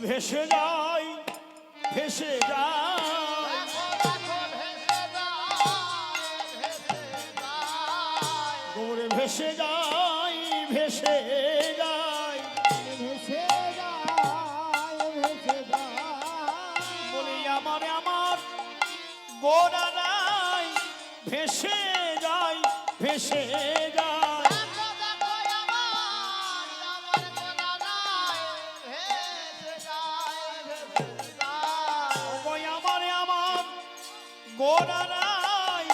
ভেসে যাই ভেসে যাই গোরে ভেসে যাই ভেসে যাই ভেসে যাই ভেসে যাই বলি আমার আমার গোরা নাই ভেসে যাই ভেসে যাই গোরা নাই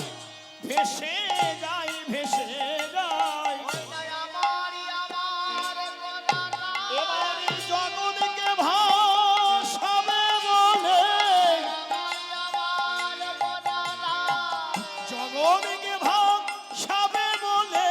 ভেসে যাই ভেসে যাই এবারে জগৎকে ভাসাবে বলে জগৎকে ভাসাবে বলে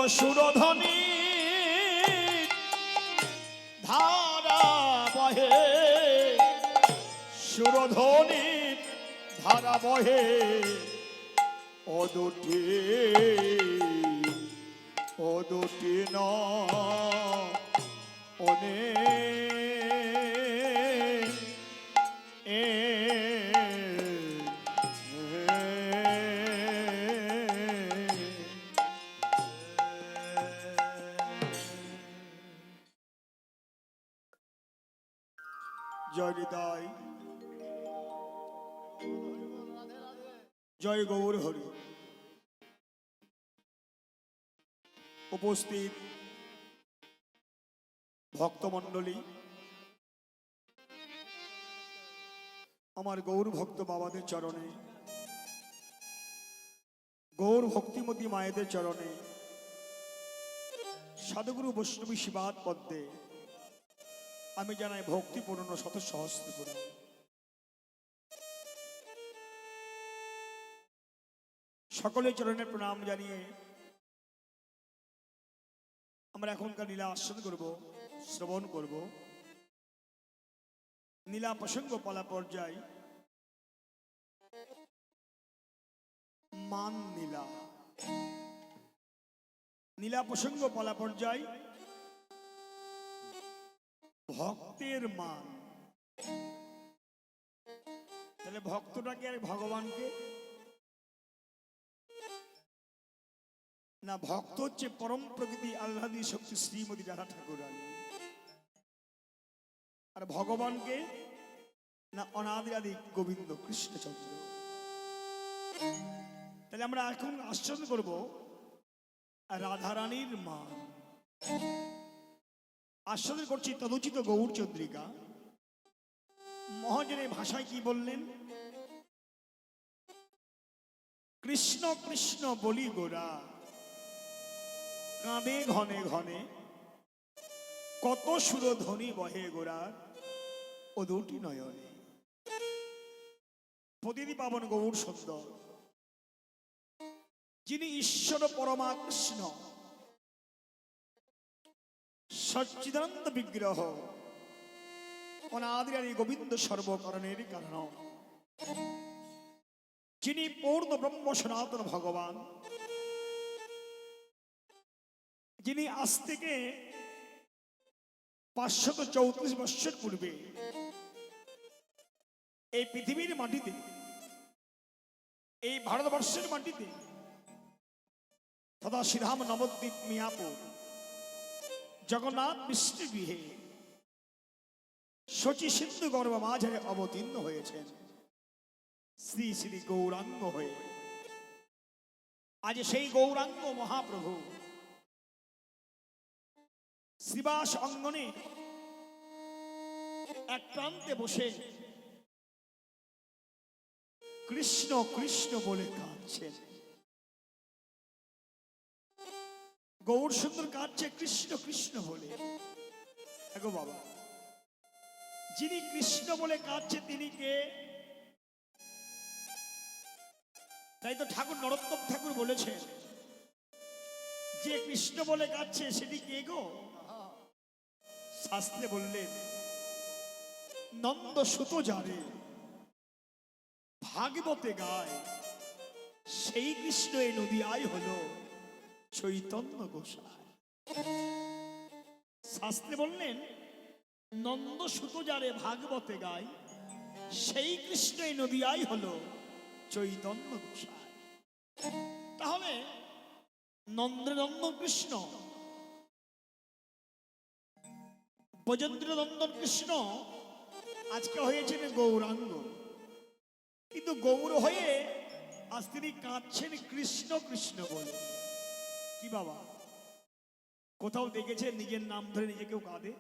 সুরধ্বনি ধারা বহে সুরধ্বনি ধারা বহে ও দুটি ন জয় হৃদয়, জয় গৌর হরি। উপস্থিত ভক্তমণ্ডলী, আমার গৌর ভক্ত বাবাদের চরণে, গৌর ভক্তিমতী মায়েদের চরণে, সাধুগুরু বৈষ্ণবী শিবাদ পদ্মে আমি জানাই ভক্তিপূর্ণ শত সহস্র প্রণাম। সকলের চরণে প্রণাম জানিয়ে আমরা এখনকার লীলা আস্বাদ করব, শ্রবণ করব। নীলা প্রসঙ্গ পালা পর্যায় মান নীলা, নীলা প্রসঙ্গ পালা পর্যায় ভক্তের মান। তাহলে ভক্তটাকে আর ভগবানকে না, ভক্ত হচ্ছে পরম প্রকৃতি আহ্লাদী শক্তি শ্রীমতী রাধা ঠাকুর, আর ভগবানকে না অনাদি আদি গোবিন্দ কৃষ্ণচন্দ্র। তাহলে আমরা এখন আশ্চর্য করব রাধারানীর মান। আশ্চর্য করছি তদুচিত গৌর চন্দ্রিকা মহাজনের ভাষায় কি বললেন? কৃষ্ণ কৃষ্ণ বলি গোরা, কাঁদে ঘনে ঘনে, কত সুরধ্বনি বহে গোরার ও দুটি নয়নে। প্রতিটি পাবন গৌর সুন্দর, যিনি ঈশ্বর পরমা কৃষ্ণ সচ্চিদানন্দ বিগ্রহ, অনাদি আদি গোবিন্দ সর্বকরণের কারণ, যিনি পূর্ণ ব্রহ্ম সনাতন ভগবান, যিনি আজ থেকে 534 বৎসর পূর্বে এই পৃথিবীর মাটিতে, এই ভারতবর্ষের মাটিতে তথা শ্রীধাম নবদ্বীপ মিয়াপুর জগন্নাথ মিশ্র গৃহে শচী সিন্ধু গর্ভ মাঝারে অবতীর্ণ হয়েছেন শ্রী শ্রী গৌরাঙ্গ হয়ে। আজ সেই গৌরাঙ্গ মহাপ্রভু শ্রীবাস অঙ্গনে এক প্রান্তে বসে কৃষ্ণ কৃষ্ণ বলে কাঁদছেন। গৌর সুন্দর কাঁদছে কৃষ্ণ কৃষ্ণ বলে। দেখো বাবা, যিনি কৃষ্ণ বলে কাঁদছে তিনি কে? তাই তো ঠাকুর নরোত্তম ঠাকুর বলেছে যে কৃষ্ণ বলে কাঁদছে সেটি কে গো? শাস্ত্রে বললেন নন্দ সুত যারে ভাগবতে গায়, সেই কৃষ্ণ এই নদী আয় হলো চৈতন্য গোসাই। শাস্ত্রে বললেন নন্দ সুত যারে ভাগবতে গায়, সেই কৃষ্ণ এই নদী আয় হলো চৈতন্য গোসাই। তাহলে নন্দ্রনন্দন কৃষ্ণ, ব্রজেন্দ্র নন্দন কৃষ্ণ আজকে হয়েছেন গৌরাঙ্গ, কিন্তু গৌর হয়ে আজ তিনি কাঁদছেন কৃষ্ণ কৃষ্ণ বলে। কি বাবা, কোথাও দেখেছেন নিজের নাম ধরে নিজে কেউ কাঁদে?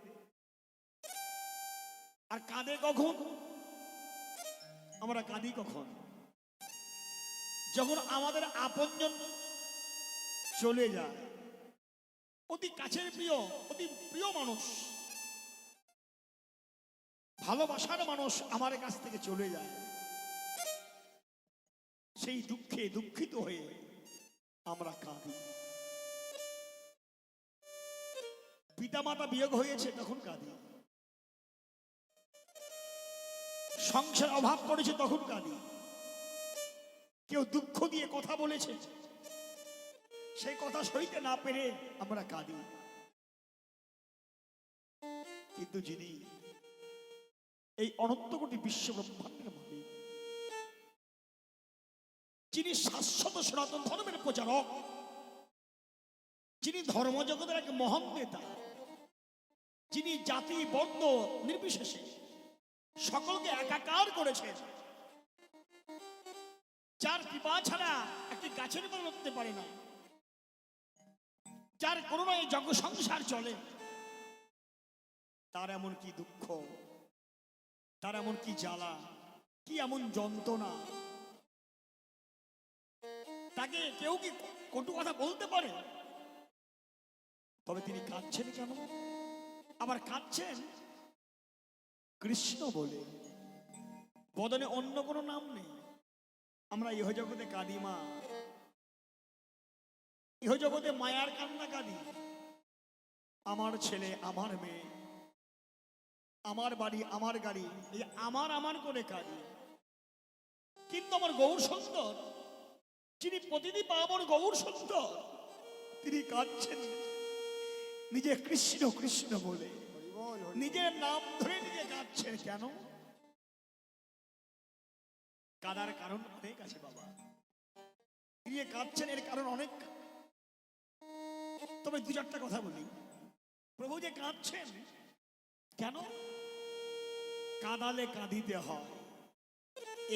আর কাঁদে কখন? আমরা কাঁদি কখন? যখন আমাদের আপনজন চলে যায়, অতি কাছের প্রিয়, অতি প্রিয় মানুষ, ভালোবাসার মানুষ আমার কাছ থেকে চলে যায়, সেই দুঃখে দুঃখিত হয়ে আমরা কাঁদি। পিতামাতা বিয়োগ হয়েছে তখন কাঁদি, সংসার অভাব পড়েছে তখন কাঁদি, কেউ দুঃখ দিয়ে কথা বলেছে সেই কথা সইতে না পেরে আমরা কাঁদি। কিন্তু যিনি এই অনন্ত কোটি বিশ্ব ব্রহ্মাণ্ডের মালিক, যিনি শাশ্বত সনাতন ধর্মের প্রচারক, যিনি ধর্মজগতের এক মহান নেতা, যিনি জাতি বর্ণ নির্বিশেষে সকলকে একাকার করেছেন, যার কৃপা ছাড়া একটি গাছের উপর উঠতে পারে না, যার করুণায় জগ সংসার চলে, তার এমন কি দুঃখ, তার এমন কি জ্বালা, কি এমন যন্ত্রণা, তাকে কেউ কি কটু কথা বলতে পারে? তবে তিনি কাঁদছেন কেন? আবার কাঁদছেন কৃষ্ণ বলে, বদনে অন্য কোনো নাম নেই। আমরা ইহ জগতে কাঁদি মা, ইহ জগতে মায়ার কান্না কাঁদি। আমার ছেলে, আমার মেয়ে, আমার বাড়ি, আমার গাড়ি, এই আমার আমার করে কাঁদি। কিন্তু আমার গৌর সুন্দর, যিনি প্রতিদিন পাবন গৌর সুন্দর, তিনি কাঁদছেন নিজে কৃষ্ণ কৃষ্ণ বলে, নিজের নাম ধরে নিজে কাঁদছেন। কেন? কাদার কারণ অনেক আছে বাবা, তিনি কাঁদছেন এর কারণ অনেক। তবে দু চারটা কথা বলি। প্রভু যে কাঁদছেন কেন? কাঁদালে কাঁদিতে হয়,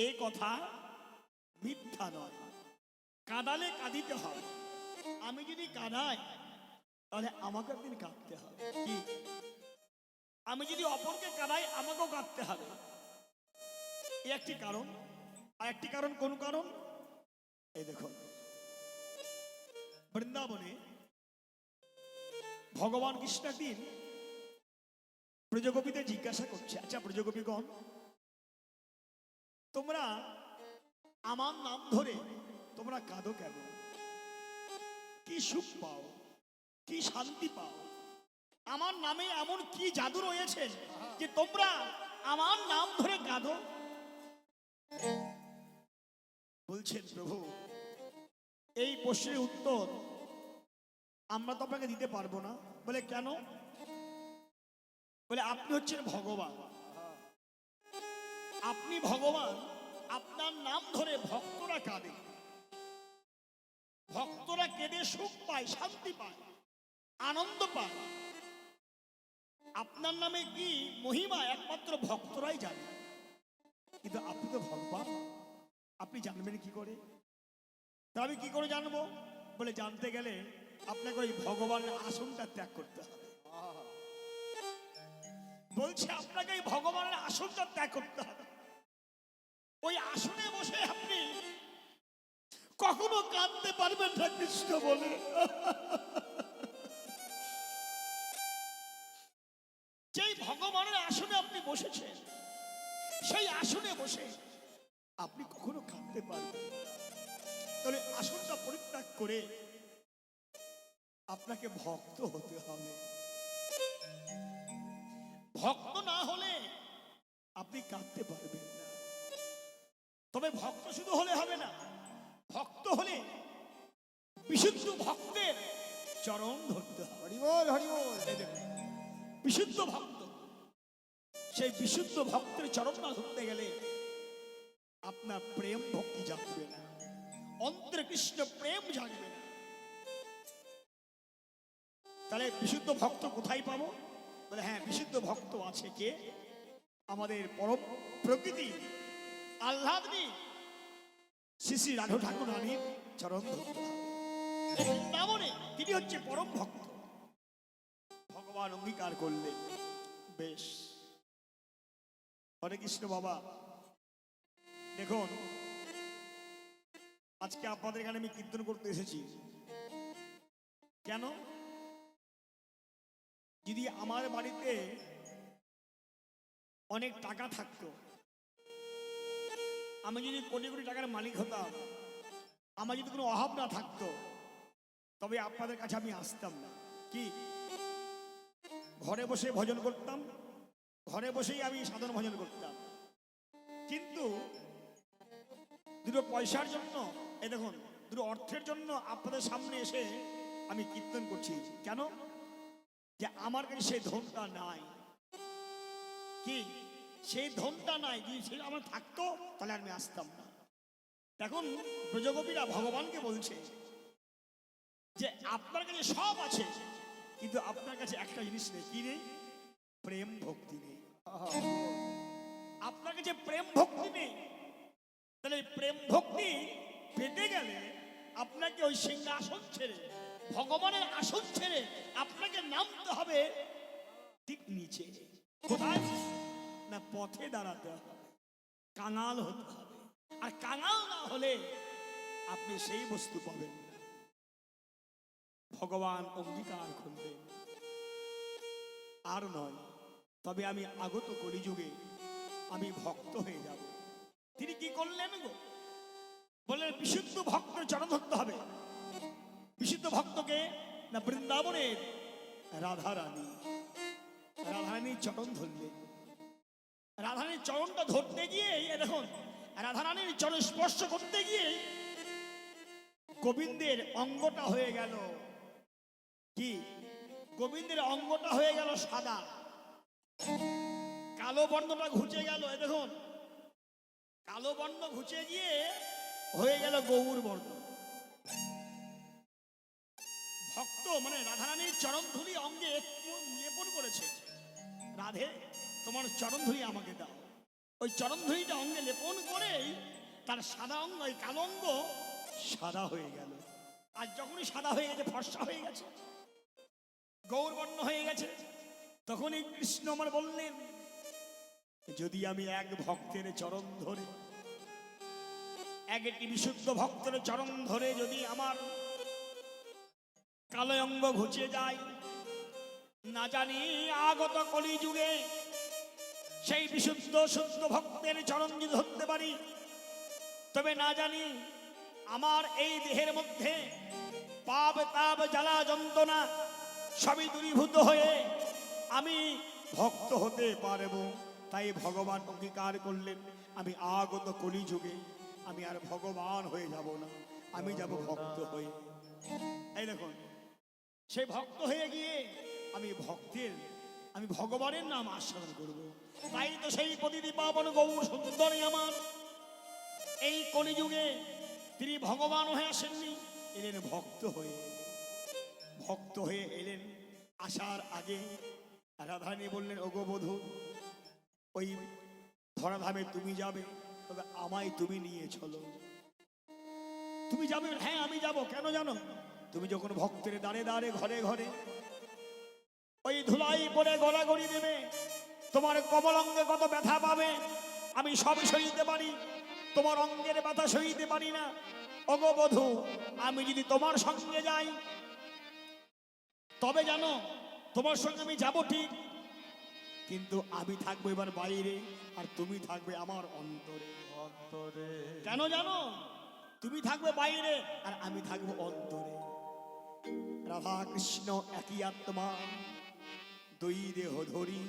এ কথা মিথ্যা নয়। কাঁদালে কাঁদিতে হয়। আমি যদি কাঁদাই তাহলে আমাকে একদিন কাঁদতে হবে। কি? আমি যদি অপরকে কাঁদাই আমাকেও কাঁদতে হবে। এই একটি কারণ। আর একটি কারণ, কোন কারণ? এই দেখুন, বৃন্দাবনে ভগবান কৃষ্ণ একদিন ব্রজগোপীদের জিজ্ঞাসা করছে, আচ্ছা ব্রজগোপীগণ, তোমরা আমার নাম ধরে তোমরা কাঁদো কেন? কি সুখ পাও, কি শান্তি পাও? আমার নামে এমন কি জাদু রয়েছে যে তোমরা আমার নাম ধরে কাঁদো? বলছেন প্রভু, এই প্রশ্নের উত্তর আমরা তো আপনাকে দিতে পারবো না। বলে কেন? বলে আপনি হচ্ছেন ভগবান, আপনি ভগবান, আপনার নাম ধরে ভক্তরা কাঁদে, ভক্তরা কেঁদে সুখ পায়, শান্তি পায়, আনন্দ পায়। আপনার নামে কি মহিমা একমাত্র ভক্তরাই জানে। কিন্তু আপনি তো ভগবান, আপনি জানবেন কি করে? তা আমি কি করে জানবো? বলে জানতে গেলে আপনাকে ওই ভগবানের আসনটা ত্যাগ করতে হবে। বলছে আপনাকে এই ভগবানের আসনটা ত্যাগ করতে হবে। ওই আসনে বসে আপনি কখনো কাঁদতে পারবেন না কৃষ্ণ বলে। যেই ভগবানের আসনে আপনি বসেছেন, সেই আসনে বসে আপনি কখনো কাঁদতে পারবেন। তাহলে আসনটা পরিত্যাগ করে আপনাকে ভক্ত হতে হবে। ভক্ত না হলে আপনি কাঁদতে পারবেন না। তবে ভক্ত শুধু হলে হবে না, ভক্ত হলে বিশুদ্ধ ভক্তের চরণ ধরতে হবে। হরিবল হরিবল। বিশুদ্ধ ভক্ত, সেই বিশুদ্ধ ভক্তের চরণ না ধরতে গেলে আপনার প্রেম ভক্তি জাগবে না, অন্তরে কৃষ্ণ প্রেম জাগবে না। তাহলে বিশুদ্ধ ভক্ত কোথায় পাবো? বলে হ্যাঁ, বিশুদ্ধ ভক্ত আছে কে? আমাদের পরম প্রকৃতি আহ্লাদনী শ্রী শ্রী রাধা ঠাকুর রানীর চরণ ধরতে হবে। বৃন্দাবনে তিনি হচ্ছে পরম ভক্ত। ভগবান অঙ্গীকার করলেন, বেশ। হরে কৃষ্ণ বাবা, দেখুন আজকে আপনাদের এখানে আমি কীর্তন করতে এসেছি কেন? যদি আমার বাড়িতে অনেক টাকা থাকতো, আমি যদি কোটি কোটি টাকার মালিক হতাম, আমার যদি কোনো অভাব না থাকতো, তবে আপনাদের কাছে আমি আসতাম না। কি? ঘরে বসে ভজন করতাম, ঘরে বসেই আমি সাধন ভজন করতাম। কিন্তু দুটো পয়সার জন্য, এই দেখুন, দুটো অর্থের জন্য আপনাদের সামনে এসে আমি কীর্তন করছি। কেন? যে আমার কাছে সেই ধনটা নাই। কি? সেই ধনটা নাই। যদি সেটা আমার থাকতো তাহলে আমি আসতাম না। এখন ব্রজগোপীরা ভগবানকে বলছে যে আপনার কাছে সব আছে, কিন্তু আপনার কাছে একটা জিনিস নেই। কি নেই? প্রেম ভক্তি নেই। আপনাকে যে প্রেম ভক্তি নেই, তাহলে এই প্রেম ভক্তি পেতে গেলে আপনাকে ওই সিংহাসন ছেড়ে, ভগবানের আসন ছেড়ে আপনাকে নামতে হবে ঠিক নিচে। কোথায়? না পথে দাঁড়াতে হবে, কাঙাল হতে হবে। আর কাঙাল না হলে আপনি সেই বস্তু পাবেন না। ভগবান অঙ্গীকার করলেন, আর নয়, তবে আমি আগত কলিযুগে আমি ভক্ত হয়ে যাব। তিনি কি করলেন গো? বললেন বিশুদ্ধ ভক্তের চরণ ধরতে হবে। বিশুদ্ধ ভক্তকে না বৃন্দাবনের রাধারানী, রাধারানীর চরণ ধরলেন। রাধারানীর চরণটা ধরতে গিয়ে দেখুন, রাধারানীর চরণ স্পর্শ করতে গিয়ে গোবিন্দের অঙ্গটা হয়ে গেল কি? গোবিন্দের অঙ্গটা হয়ে গেল সাদা, কালো বর্ণটা ঘুচে গেল। দেখুন, কালো বর্ণ ঘুচে গিয়ে হয়ে গেল গৌর বর্ণ। ভক্ত মানে রাধারানীর চরণ ধুলি অঙ্গে লেপন করেছে। রাধে, তোমার চরণ ধুলি আমাকে দাও। ওই চরণ ধুলিটা অঙ্গে লেপন করেই তার সাদা অঙ্গ, ওই কালো অঙ্গ সাদা হয়ে গেল। আর যখনই সাদা হয়ে গেছে, ফর্সা হয়ে গেছে, গৌরবর্ণ হয়ে গেছে, তখনই কৃষ্ণ আমার বললেন, যদি আমি এক ভক্তের চরণ ধরে, একটি বিশুদ্ধ ভক্তের চরণ ধরে যদি আমার কালো অঙ্গ ঘুচে যায়, না জানি আগত কলিযুগে সেই বিশুদ্ধ শুদ্ধ ভক্তের চরণ যদি ধরতে পারি, তবে না জানি আমার এই দেহের মধ্যে পাপ তাপ জ্বালা যন্ত্রণা সবই দূরীভূত হয়ে আমি ভক্ত হতে পারব। তাই ভগবান অঙ্গীকার করলেন, আমি আগত কলিযুগে আমি আর ভগবান হয়ে যাব না, আমি যাব ভক্ত হয়ে। এই দেখুন, সেই ভক্ত হয়ে গিয়ে আমি ভগবানের নাম আস্বাদন করব। তাই তো সেই প্রতিটি পাবন গৌর সুন্দরী আমার এই কলিযুগে তিনি ভগবান হয়ে আসেননি, এলেন ভক্ত হয়ে। ভক্ত হয়ে এলেন। আসার আগে রাধারানী বললেন, ওগো বধূ, ওই ধরাধামে তুমি যাবে, তবে আমায় তুমি নিয়ে চলো। তুমি যাবে? হ্যাঁ আমি যাব। কেন জানো? তুমি যখন ভক্তের দাঁড়ে দাঁড়ে ঘরে ঘরে ওই ধুলাই পরে গড়াগড়ি দেবে, তোমার কমল অঙ্গে কত ব্যথা পাবে আমি সব সইতে পারি, তোমার অঙ্গের ব্যথা সইতে পারি না। ওগো বধূ, আমি যদি তোমার সঙ্গে যাই, তবে জানো তোমার সঙ্গে আমি যাব ঠিক, কিন্তু আমি থাকবো এবার বাইরে, আর তুমি থাকবে আমার অন্তরে। অন্তরে কেন জানো? তুমি থাকবে বাইরে আর আমি থাকবো অন্তরে। রাধা কৃষ্ণ একই আত্মা, দুই দেহ ধরি,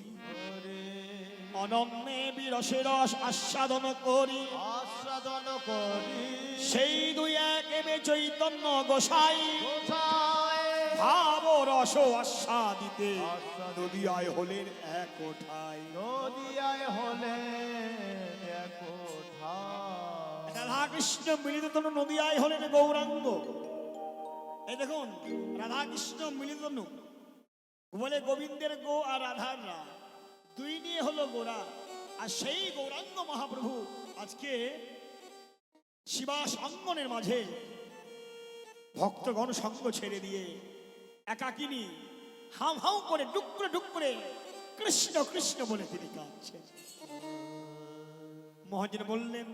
অনন্যে বিরসে রস আস্বাদন করি, আস্বাদন করি। সেই দুই একে চৈতন্য গোসাই, ভাব রস আস্বাদিতে নদিয়ায় হলেন এক কোঠায়। নদিয়ায় হলেন এক কোঠায়। রাধা কৃষ্ণ মিলিত তনু নদিয়ায় হলেন গৌরাঙ্গ। এই দেখুন, রাধা কৃষ্ণ মিলিত তনু বলে গোবিন্দের গো আর রাধার রা, দুই নিয়ে হলো গোরা। আর সেই গৌরাঙ্গ মহাপ্রভু আজকে শিবাস অঙ্গনের মাঝে ভক্তগণ সঙ্গ ছেড়ে দিয়ে একাকিনী হাউ হাউ করে ডুকরে ডুকরে কৃষ্ণ কৃষ্ণ বলে তিনি কাঁদছেন। মহাজন বললেন,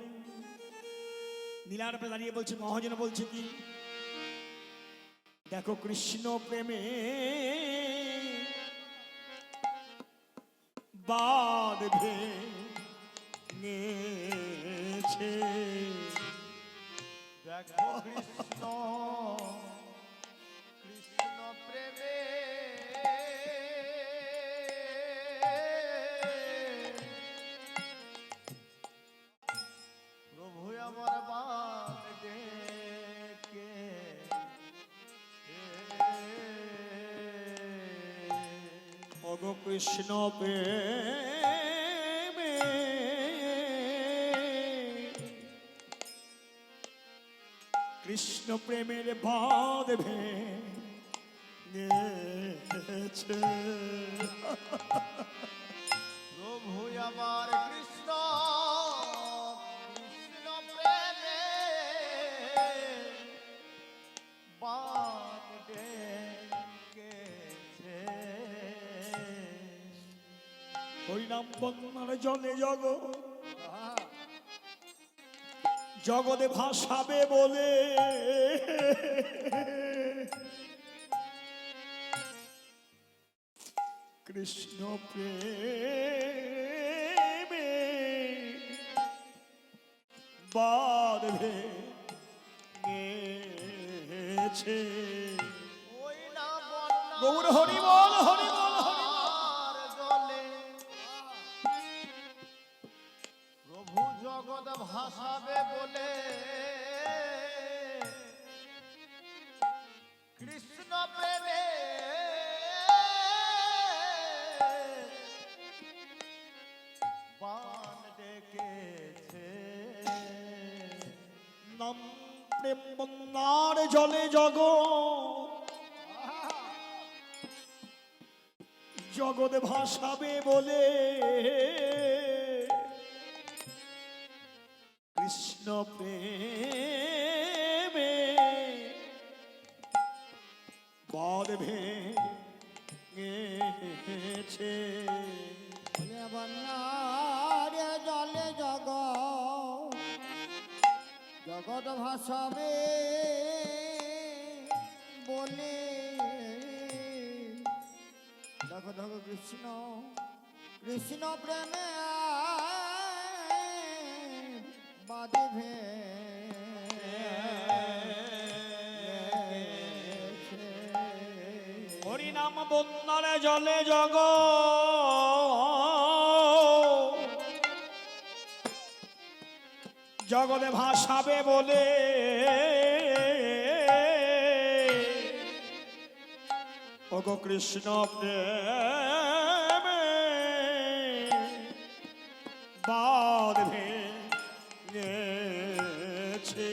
নীলারপে দাঁড়িয়ে বলছে, মহাজন বলছে কি, দেখো কৃষ্ণ প্রেমে বাদ ভেঙেছে। দেখো কৃষ্ণ, কৃষ্ণ প্রেমে প্রভু আমার বাদ ডেকে। ওগো কৃষ্ণ প্রেমে কৃষ্ণ প্রেমের বাঁধ ভেঙেছে। প্রভু প্রভু আমার কৃষ্ণ কৃষ্ণ প্রেমে বান ডেকেছে। হরিনাম বন্যার জলে জগতে ভাসাবে বলে কৃষ্ণ প্রেমে বাঁধবে গেছে। ওই না বন্যা গৌর হরি বল হরি বল হরি বল। আর জলে প্রভু জগৎ ভাসাবে বলে কৃষ্ণ প্রেমে বান ডেকেছে। নাম প্রেম বন্যার জলে জগৎ ভাসাবে বলে কৃষ্ণ প্রেমে বাঁধবে গেছে। বন্যার জলে জগৎ ভাসাবে বলে দেখো দেখো কৃষ্ণ কৃষ্ণ প্রেমে বাঁধবে হরিনাম বন্যার জলে জগতে ভাসাবে বলে ওগো কৃষ্ণ প্রেমে বাঁধবে গেছে।